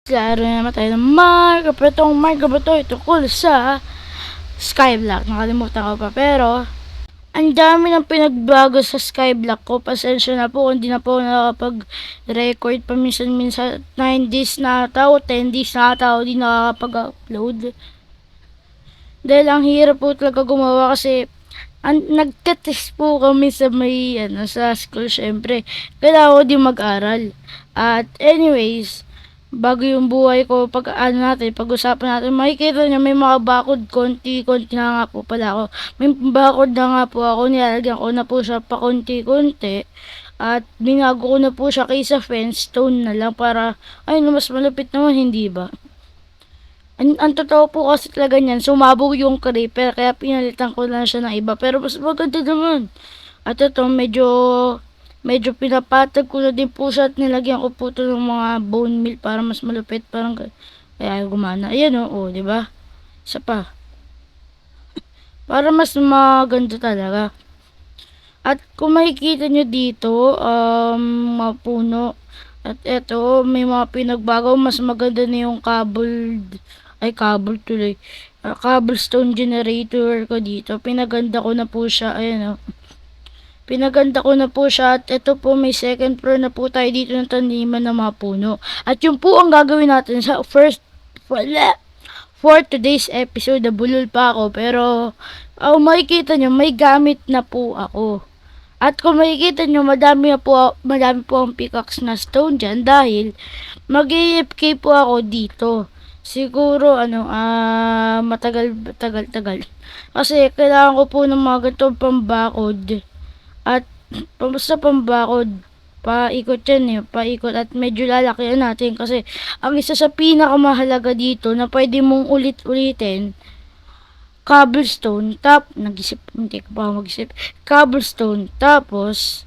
Klaro naman tayo ng Marco tungkol sa Skyblock. Nakalimutan ko pa, pero ang dami ng pinagbago sa Skyblock ko. Pasensya na po kung di na po nakakapag-record paminsan-minsan. 9 days na ata o 10 days na ata o di nakakapag-upload. Dahil ang hirap po talaga gumawa kasi nagka-test po kami sa sa school, syempre. Kailangan ko din mag-aral. At anyways, bago yung buhay ko, pag-usapan natin, makikita nyo may mga bakod, konti-konti na nga po pala ako. May bakod na nga po ako, nilalagyan ko na po siya pa konti-konti. At binago ko na po siya kaysa fence stone na lang para, mas malapit naman, hindi ba? Ang totoo po kasi talaga niyan, sumabog yung creeper, kaya pinalitan ko lang siya ng iba. Pero mas maganda naman. At ito, medyo pinapatag ko na din po siya at nilagyan ko po ito ng mga bone meal para mas malupit. Parang kaya gumana. Ayan o, di ba? Isa pa. Para mas maganda talaga. At kung makikita nyo dito, mga puno. At eto, may mga pinagbago. Mas maganda na yung cobblestone generator ko dito. Pinaganda ko na po siya. Ayan o. Pinaganda ko na po siya. At ito po, may second floor na po tayo dito ng taniman ng mga puno. At yung po ang gagawin natin sa for today's episode. Nabulol pa ako. Pero, makikita nyo, may gamit na po ako. At kung makikita nyo, madami po ang pickaxe na stone dyan. Dahil, mag-AFK po ako dito. Siguro, matagal. Kasi, kailangan ko po ng mga ganitong pambakod. At, basta pambakod, paikot yan paikot. At medyo lalakihan natin. Kasi, ang isa sa pinakamahalaga dito na pwede mong ulit-ulitin, cobblestone, cobblestone, tapos,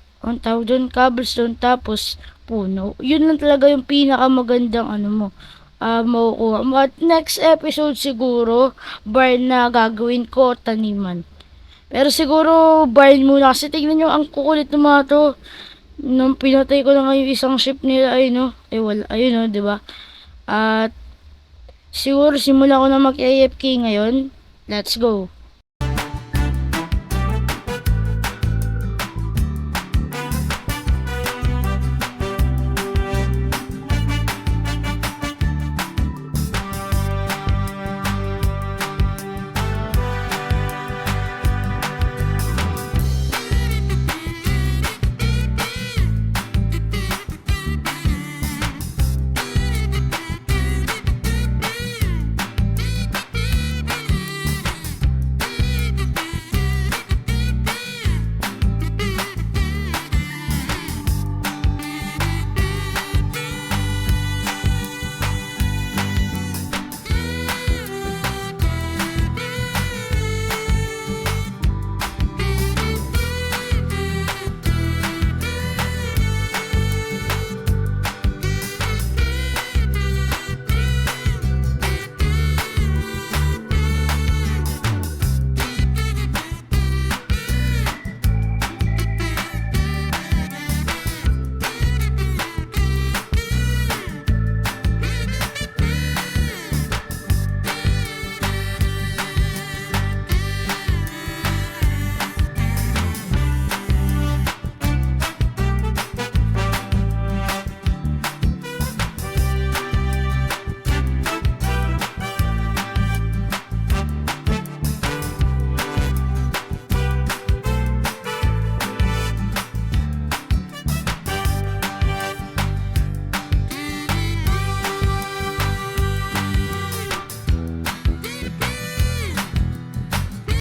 cobblestone, tapos, puno. Yun lang talaga yung pinakamagandang makukuha mo. At next episode siguro, barn na gagawin ko, taniman. Pero siguro, barn muna. Kasi tignan nyo, ang kukulit ng mga to. Nung pinatay ko na ngayon isang ship nila, wala, diba? At, siguro, simula ko na mag-AFK ngayon. Let's go.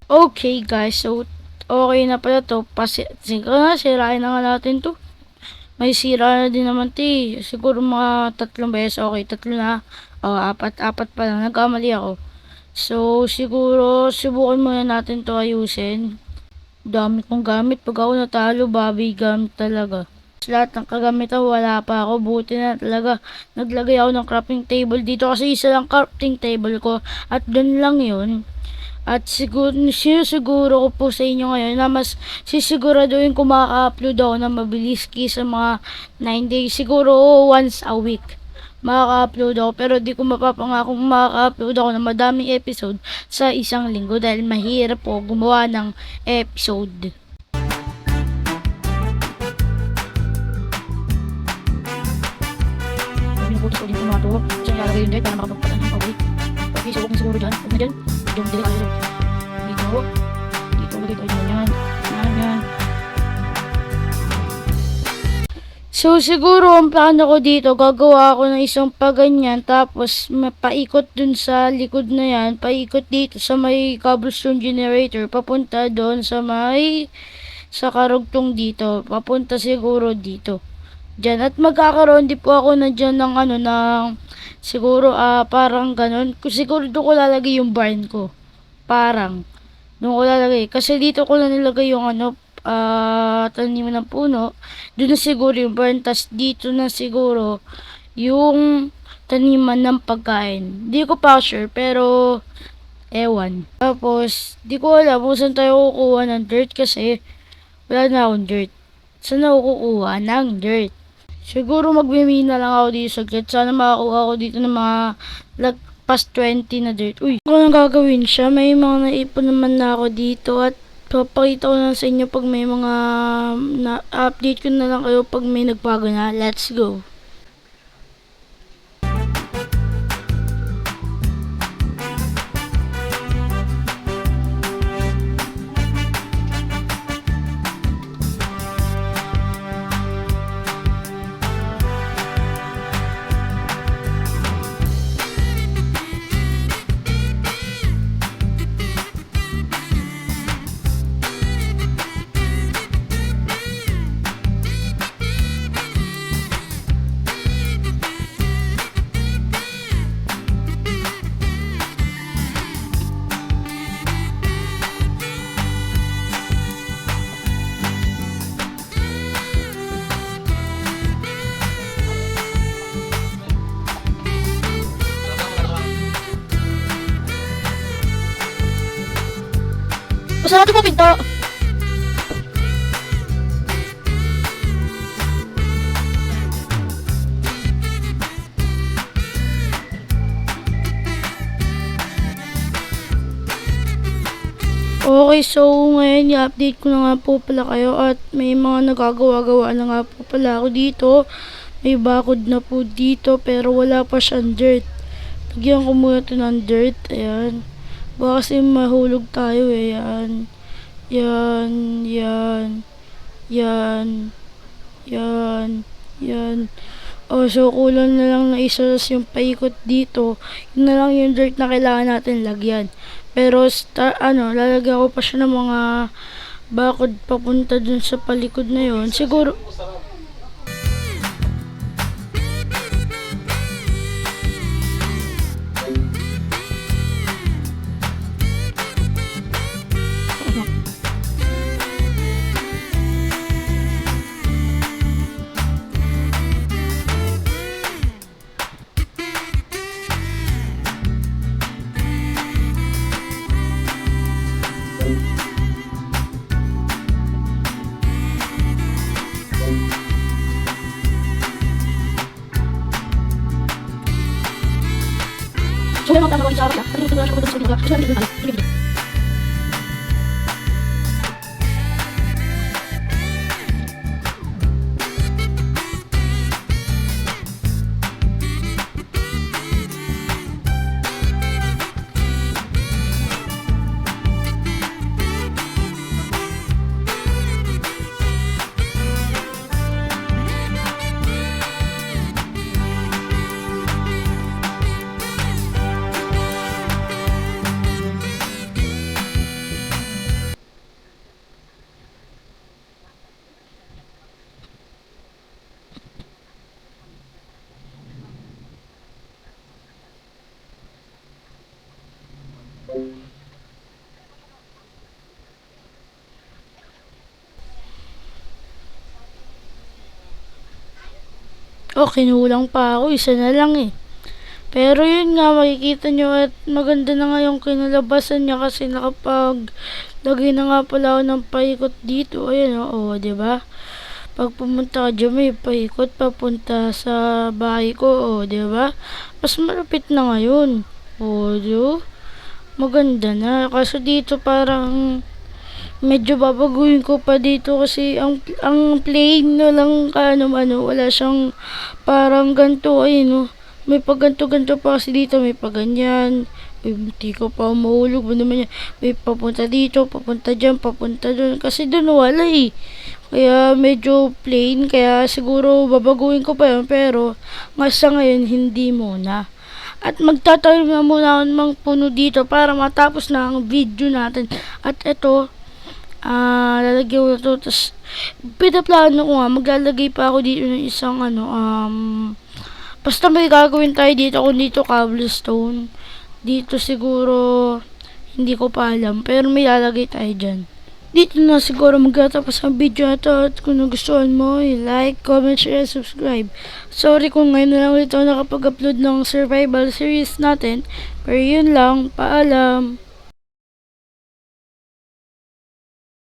Okay guys, so okay na pala to. Siguro sirain na nga natin to. May sira na din naman siguro mga 3 beses. Okay, 3 na. Apat pa lang. Nagkamali ako. So, siguro subukan muna natin to ayusin. Dami kong gamit. Pag ako natalo, babi gamit talaga. Lahat ng kagamitan wala pa ako. Buti na talaga naglagay ako ng crafting table dito kasi isa lang crafting table ko. At dun lang yun. At siguro ko po sa inyo ngayon na mas sisiguraduhin ko maka-upload ako na mabilis kaysa mga 9 days. Siguro once a week. makaka-upload ako, pero di ko mapapangakong makaka-upload ako ng madaming episode sa isang linggo dahil mahirap po gumawa ng episode. Pinuputos ko din yung mga to. Kasi nilalagay yun dahil para makapagpatan ng pawit. Okay, so huwag na siguro dyan. Huwag na dyan. Dito, dito tayo dyan. Dito. Dito, lagay tayo dyan. Yan. Yan, yan. So, siguro, ang plano ko dito, gagawa ako ng isang paganyan, tapos paikot dun sa likod na yan, paikot dito sa may cobblestone generator, papunta doon sa may, sa karugtong dito, papunta siguro dito. Diyan, at magkakaroon din po ako na dyan ng ano, ng, siguro, parang ganun, siguro doon ko lalagay yung barn ko, parang, doon ko lalagay, kasi dito ko lang nilagay yung ano, taniman ng puno, doon na siguro yung barn, tas dito na siguro yung taniman ng pagkain. Di ko pa sure, pero ewan. Tapos, di ko alam kung saan tayo kukuha ng dirt kasi wala na akong dirt. Saan ako kukuha ng dirt? Siguro magmimina lang ako dito saglit. Sana makakuha ako dito ng mga past 20 na dirt. Uy, kung anong gagawin siya, may mga naipon naman na ako dito at papakita ko na sa inyo pag may mga update ko na lang kayo pag may nagbago na. Let's go. Masarap po pinto. Okay, so ngayon i-update ko na nga po pala kayo at may mga nagagawa-gawa na nga po pala ako dito. May bakod na po dito pero wala pa siyang dirt. Lagyan ko muna ito ng dirt. Ayan. Baka kasi mahulog tayo eh. Yan. Yan. Yan. Yan. Yan. Yan. Oh, so kulang na lang na isa yung paikot dito. Yun na lang yung dirt na kailangan natin lagyan. Pero lalagyan ko pa siya ng mga bakod papunta dun sa palikod na yun. Siguro so may mga tama ko sa akin. Kasi ito na siya ko sa mga. Kasi nandito na tayo. Oh, kinulang pa ako. Isa na lang eh. Pero yun nga, makikita nyo at maganda na nga yung kinalabasan niya kasi nakapag lagay na nga pala ako ng paikot dito. Ayan o, oh, diba? Pag pumunta ka dyan, may paikot papunta sa bahay ko, o, di ba? Mas malapit na ngayon. O, di ba? Maganda na. Kaso dito parang medyo babaguhin ko pa dito kasi ang plain na lang ano, wala siyang parang ganto, ay no. May paganto-ganto pa kasi dito, may paganyan. Uy, hindi ko pa mahulog mo naman yan. May papunta dito, papunta dyan, papunta dun. Kasi dun wala eh. Kaya medyo plain, kaya siguro babaguhin ko pa yun. Pero nga sa ngayon, hindi muna. At magtatanim na muna ako ng mga puno dito para matapos na ang video natin. At ito, lalagyan ko na to. Tapos, pinaplano ko nga, maglalagay pa ako dito ng isang basta may gagawin tayo dito. Kung dito cobblestone, dito siguro, hindi ko pa alam. Pero may lalagay tayo dyan. Dito na siguro magtatapos ang video na to. At kung nagustuhan mo, like, comment, share, subscribe. Sorry kung ngayon na lang ulit ako nakapag-upload ng survival series natin. Pero yun lang, paalam.